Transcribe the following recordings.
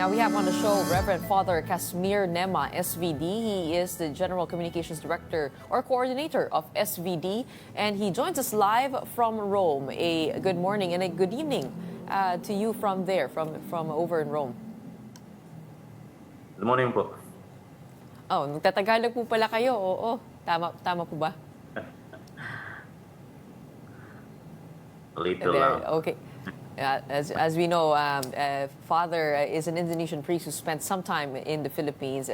Now we have on the show Reverend Father Kasmir Nema, SVD. He is the General Communications Director or Coordinator of SVD, and he joins us live from Rome. A good morning and a good evening to you from there, from over in Rome. Good morning po. Oh, nagtatagalog po pala kayo. Oo, tama po ba? A little lang. Okay. As we know, Father is an Indonesian priest who spent some time in the Philippines.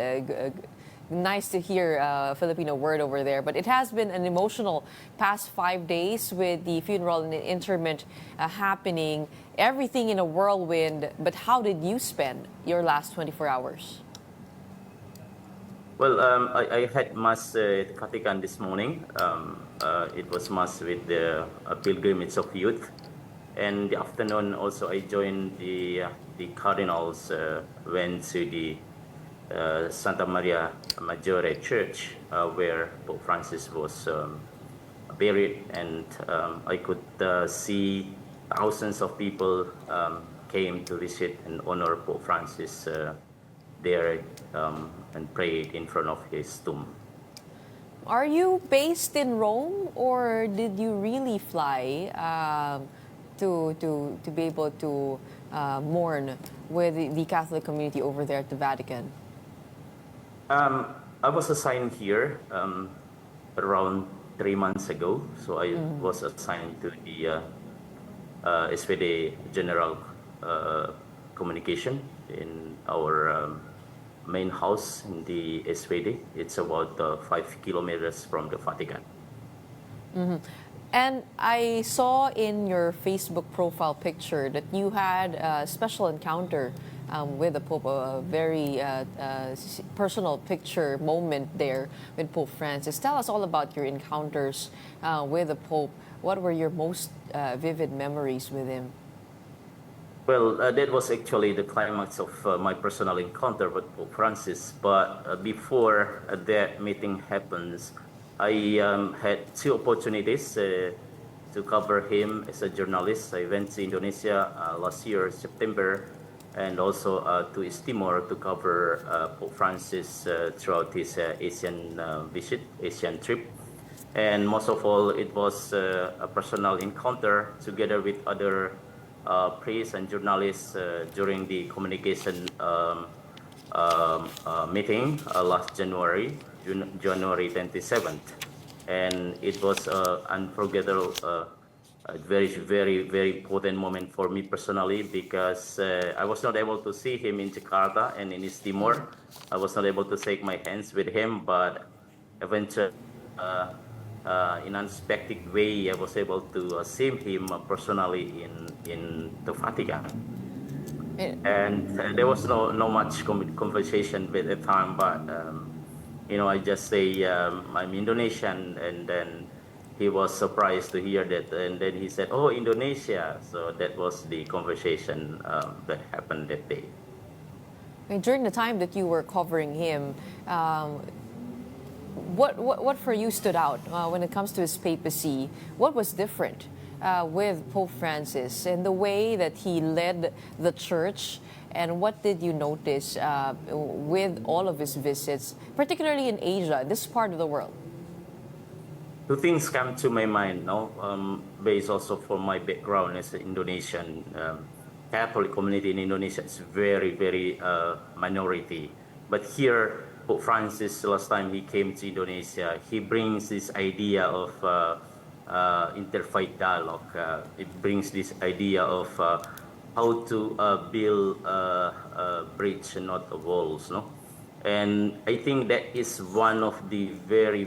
Nice to hear a Filipino word over there. But it has been an emotional past 5 days with the funeral and the interment happening. Everything in a whirlwind. But how did you spend your last 24 hours? Well, I had Mass at Vatican this morning. It was Mass with the pilgrimage of youth. And the afternoon also I joined the cardinals, went to the Santa Maria Maggiore Church, where Pope Francis was buried, and I could see thousands of people came to visit and honor Pope Francis there and prayed in front of his tomb. Are you based in Rome, or did you really fly to be able to mourn with the Catholic community over there at the Vatican? I was assigned here around 3 months ago. So I was assigned to the SPD General Communication in our main house in the SPD. It's about 5 kilometers from the Vatican. Mm-hmm. And I saw in your Facebook profile picture that you had a special encounter with the Pope, a very personal picture moment there with Pope Francis. Tell us all about your encounters with the Pope. What were your most vivid memories with him? Well, that was actually the climax of my personal encounter with Pope Francis. But before that meeting happens, I had 2 opportunities to cover him as a journalist. I went to Indonesia last year, September, and also to East Timor to cover Pope Francis throughout his Asian Asian trip. And most of all, it was a personal encounter together with other priests and journalists during the communication meeting last January 27th, and it was unforgettable, a very important moment for me personally, because I was not able to see him in Jakarta and in East Timor. I was not able to shake my hands with him, but eventually, in an unexpected way, I was able to see him personally in the Vatican. And there was no much conversation at the time, but I just say I'm Indonesian, and then he was surprised to hear that, and then he said, "Oh, Indonesia." So that was the conversation that happened that day. During the time that you were covering him, what for you stood out when it comes to his papacy? What was different with Pope Francis and the way that he led the church? And what did you notice with all of his visits, particularly in Asia, this part of the world? 2 things come to my mind now, based also from my background as an Indonesian. Catholic community in Indonesia is very minority. But here, Pope Francis, last time he came to Indonesia, he brings this idea of interfaith dialogue. It brings this idea of how to build a bridge and not walls, no? And I think that is one of the very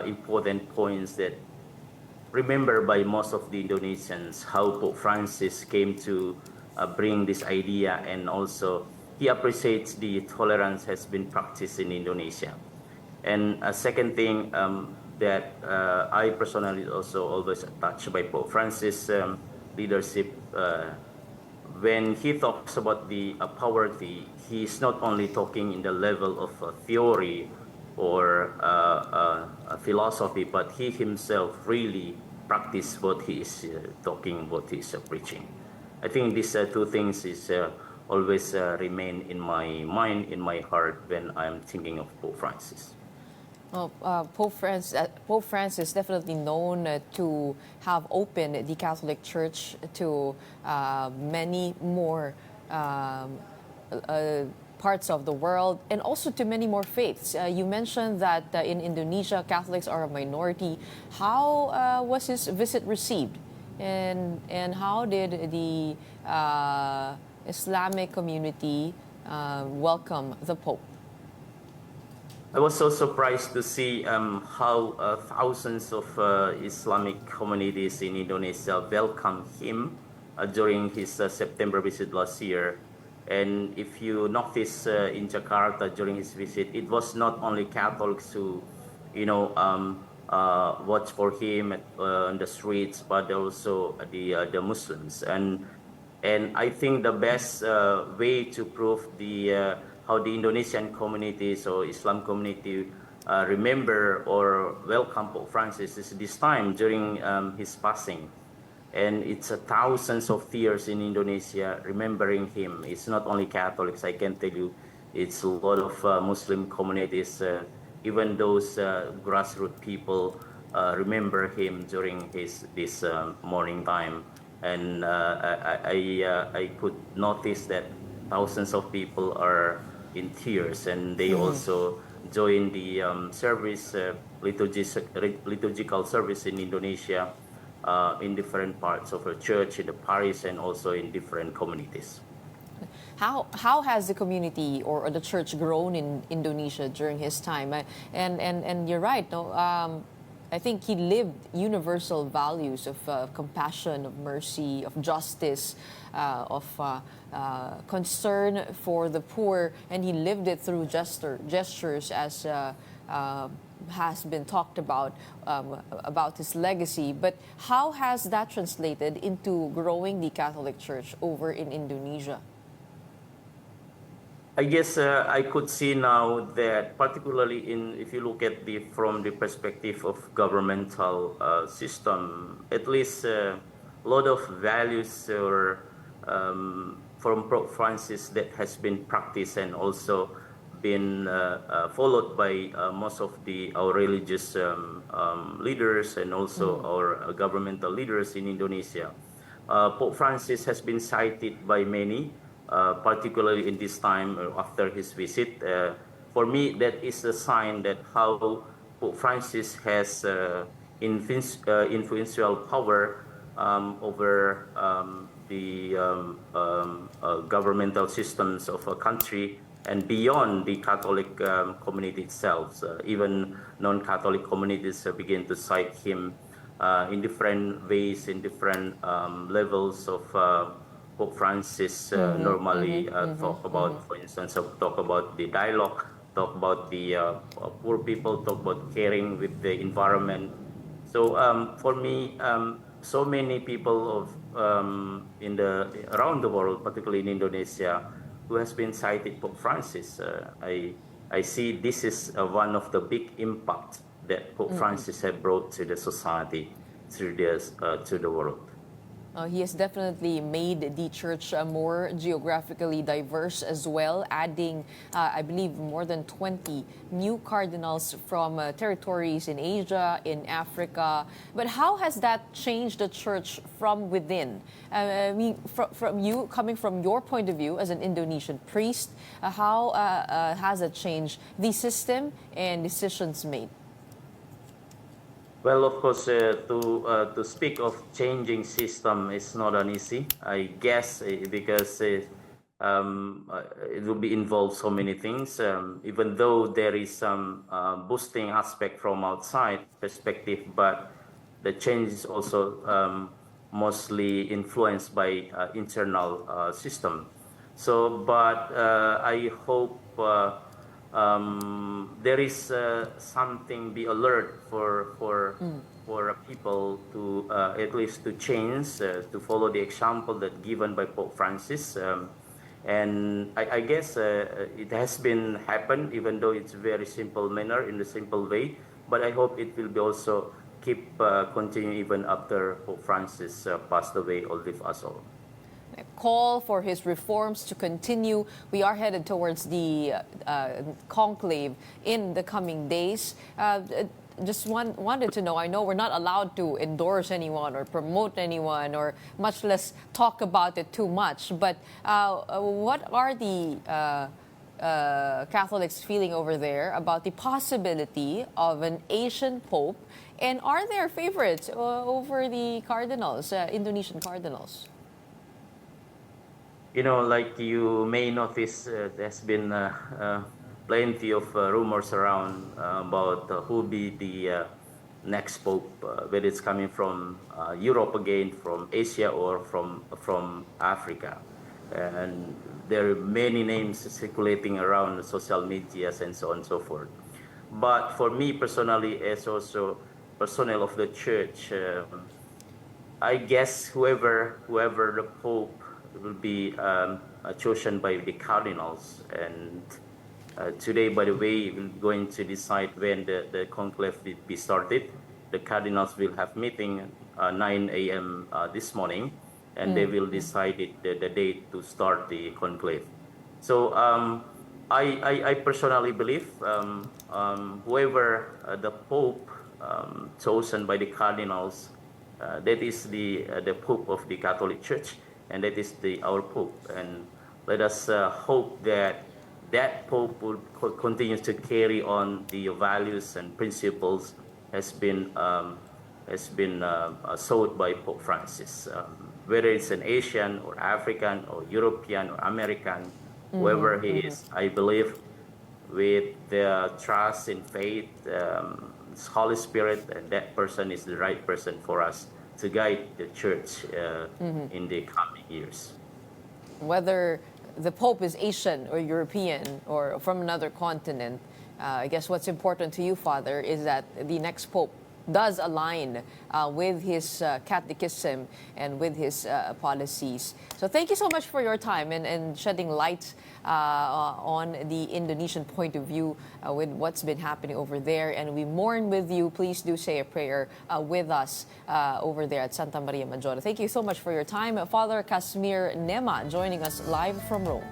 important points that remembered by most of the Indonesians, how Pope Francis came to bring this idea, and also he appreciates the tolerance has been practiced in Indonesia. And a second thing that I personally also always touched by Pope Francis leadership, when he talks about the poverty, he's not only talking in the level of theory or philosophy, but he himself really practice what he is talking, what he is preaching. I think these 2 things is always remain in my mind, in my heart when I'm thinking of Pope Francis. Well, Pope Francis is definitely known to have opened the Catholic Church to many more parts of the world and also to many more faiths. You mentioned that in Indonesia, Catholics are a minority. How was his visit received? And how did the Islamic community welcome the Pope? I was so surprised to see how thousands of Islamic communities in Indonesia welcomed him during his September visit last year. And if you notice in Jakarta during his visit, it was not only Catholics who, watched for him on the streets, but also the Muslims. And I think the best way to prove how the Indonesian communities or Islam community remember or welcome Pope Francis is this time during his passing. And it's thousands of tears in Indonesia remembering him. It's not only Catholics, I can tell you, it's a lot of Muslim communities, even those grassroots people remember him during this mourning time. And I could notice that thousands of people are in tears, and they also join the liturgical service in Indonesia in different parts of the church, in the parish, and also in different communities. How has the community or the church grown in Indonesia during his time? And you're right, no. I think he lived universal values of compassion, of mercy, of justice, of concern for the poor, and he lived it through gestures as has been talked about his legacy. But how has that translated into growing the Catholic Church over in Indonesia? I guess I could see now that, particularly if you look at from the perspective of governmental system, at least a lot of values from Pope Francis that has been practiced and also been followed by most of our religious leaders and also our governmental leaders in Indonesia. Pope Francis has been cited by many, particularly in this time after his visit. For me, that is a sign that how Pope Francis has influential power over the governmental systems of a country and beyond the Catholic community itself. Even non-Catholic communities begin to cite him in different ways, in different levels of Pope Francis normally talk about, for instance, talk about the dialogue, talk about the poor people, talk about caring with the environment. So for me, so many people around the world, particularly in Indonesia, who has been cited Pope Francis. I see this is one of the big impact that Pope Francis has brought to the society, to the world. He has definitely made the church more geographically diverse as well, adding, I believe, more than 20 new cardinals from territories in Asia, in Africa. But how has that changed the church from within? I mean, from you, coming from your point of view as an Indonesian priest, how has it changed the system and decisions made? Well, of course, to speak of changing system is not an easy, I guess, because it will be involved so many things. Even though there is some boosting aspect from outside perspective, but the change is also mostly influenced by internal system. So, but I hope. There is something be alert for people to at least to change, to follow the example that given by Pope Francis, and I guess it has been happened, even though it's very simple manner in a simple way. But I hope it will be also keep continue even after Pope Francis passed away or leave us all. call for his reforms to continue. We are headed towards the conclave in the coming days. Just wanted to know, I know we're not allowed to endorse anyone or promote anyone or much less talk about it too much, but what are the Catholics feeling over there about the possibility of an Asian Pope? And are there favorites over the cardinals, Indonesian cardinals? You know, like you may notice, there's been plenty of rumors around about who will be the next pope, whether it's coming from Europe again, from Asia, or from Africa. And there are many names circulating around the social medias and so on and so forth. But for me personally, as also personnel of the church, I guess whoever the pope will be chosen by the cardinals. And today, by the way, we're going to decide when the conclave will be started. The cardinals will have meeting 9 a.m. This morning, and they will decide the date to start the conclave. So I personally believe whoever the pope chosen by the cardinals, that is the pope of the Catholic Church, and that is our pope. And let us hope that pope will continue to carry on the values and principles has been sought by Pope Francis. Whether it's an Asian or African or European or American, whoever he is, I believe with the trust and faith, Holy Spirit, and that person is the right person for us to guide the church in the coming years. Whether the Pope is Asian or European or from another continent, I guess what's important to you, Father, is that the next Pope does align with his catechism and with his policies. So thank you so much for your time and shedding light on the Indonesian point of view with what's been happening over there. And we mourn with you. Please do say a prayer with us over there at Santa Maria Maggiore. Thank you so much for your time. Father Kasmir Nema joining us live from Rome.